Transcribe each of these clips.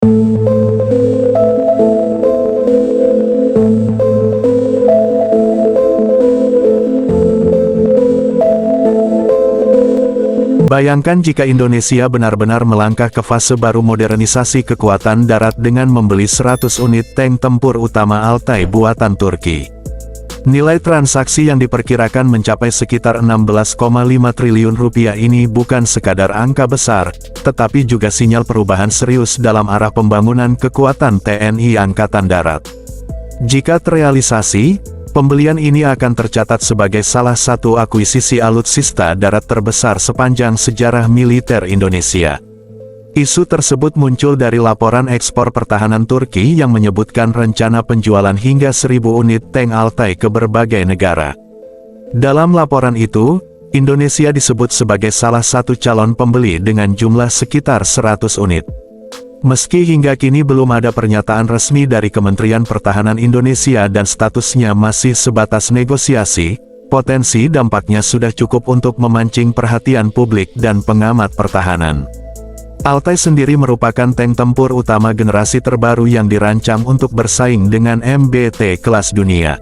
Bayangkan jika Indonesia benar-benar melangkah ke fase baru modernisasi kekuatan darat dengan membeli 100 unit tank tempur utama Altay buatan Turki. Nilai transaksi yang diperkirakan mencapai sekitar 16,5 triliun rupiah ini bukan sekadar angka besar, tetapi juga sinyal perubahan serius dalam arah pembangunan kekuatan TNI Angkatan Darat. Jika terrealisasi, pembelian ini akan tercatat sebagai salah satu akuisisi alutsista darat terbesar sepanjang sejarah militer Indonesia. Isu tersebut muncul dari laporan ekspor pertahanan Turki yang menyebutkan rencana penjualan hingga 1.000 unit tank Altay ke berbagai negara. Dalam laporan itu, Indonesia disebut sebagai salah satu calon pembeli dengan jumlah sekitar 100 unit. Meski hingga kini belum ada pernyataan resmi dari Kementerian Pertahanan Indonesia dan statusnya masih sebatas negosiasi, potensi dampaknya sudah cukup untuk memancing perhatian publik dan pengamat pertahanan. Altay sendiri merupakan tank tempur utama generasi terbaru yang dirancang untuk bersaing dengan MBT kelas dunia.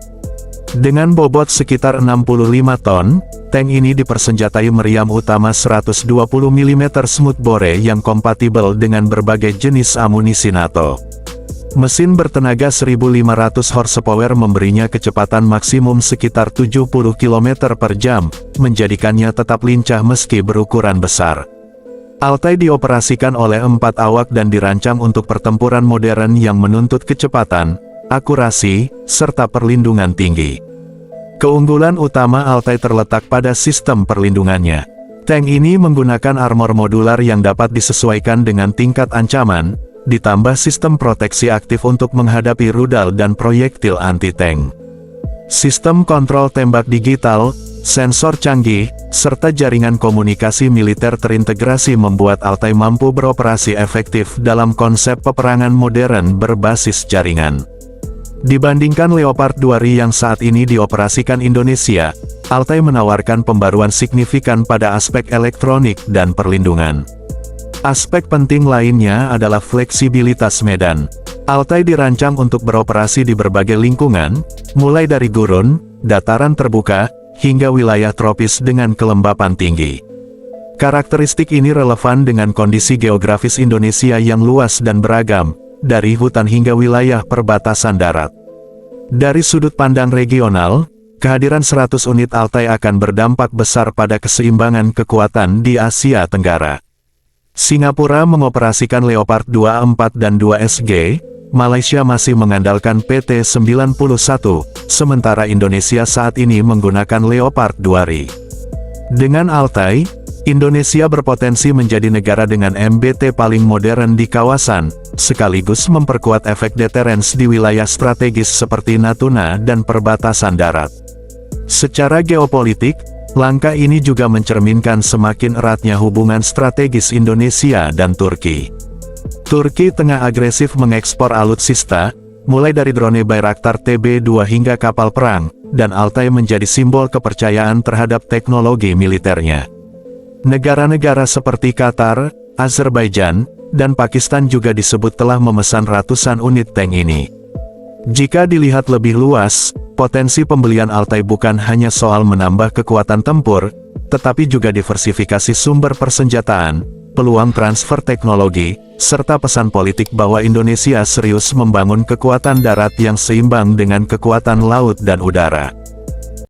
Dengan bobot sekitar 65 ton, tank ini dipersenjatai meriam utama 120 mm smoothbore yang kompatibel dengan berbagai jenis amunisi NATO. Mesin bertenaga 1.500 horsepower memberinya kecepatan maksimum sekitar 70 km per jam, menjadikannya tetap lincah meski berukuran besar. Altay dioperasikan oleh 4 awak dan dirancang untuk pertempuran modern yang menuntut kecepatan, akurasi, serta perlindungan tinggi. Keunggulan utama Altay terletak pada sistem perlindungannya. Tank ini menggunakan armor modular yang dapat disesuaikan dengan tingkat ancaman, ditambah sistem proteksi aktif untuk menghadapi rudal dan proyektil anti-tank. Sistem kontrol tembak digital, sensor canggih, serta jaringan komunikasi militer terintegrasi membuat Altay mampu beroperasi efektif dalam konsep peperangan modern berbasis jaringan. Dibandingkan Leopard 2 yang saat ini dioperasikan Indonesia, Altay menawarkan pembaruan signifikan pada aspek elektronik dan perlindungan. Aspek penting lainnya adalah fleksibilitas medan. Altay dirancang untuk beroperasi di berbagai lingkungan, mulai dari gurun, dataran terbuka, hingga wilayah tropis dengan kelembapan tinggi. Karakteristik ini relevan dengan kondisi geografis Indonesia yang luas dan beragam, dari hutan hingga wilayah perbatasan darat. Dari sudut pandang regional, kehadiran 100 unit Altay akan berdampak besar pada keseimbangan kekuatan di Asia Tenggara. Singapura mengoperasikan Leopard 2A4 dan 2SG, Malaysia masih mengandalkan PT-91, sementara Indonesia saat ini menggunakan Leopard 2R. Dengan Altay, Indonesia berpotensi menjadi negara dengan MBT paling modern di kawasan, sekaligus memperkuat efek deterrence di wilayah strategis seperti Natuna dan perbatasan darat. Secara geopolitik, langkah ini juga mencerminkan semakin eratnya hubungan strategis Indonesia dan Turki. Turki tengah agresif mengekspor alutsista, mulai dari drone Bayraktar TB2 hingga kapal perang, dan Altay menjadi simbol kepercayaan terhadap teknologi militernya. Negara-negara seperti Qatar, Azerbaijan, dan Pakistan juga disebut telah memesan ratusan unit tank ini. Jika dilihat lebih luas, potensi pembelian Altay bukan hanya soal menambah kekuatan tempur, tetapi juga diversifikasi sumber persenjataan, peluang transfer teknologi, serta pesan politik bahwa Indonesia serius membangun kekuatan darat yang seimbang dengan kekuatan laut dan udara.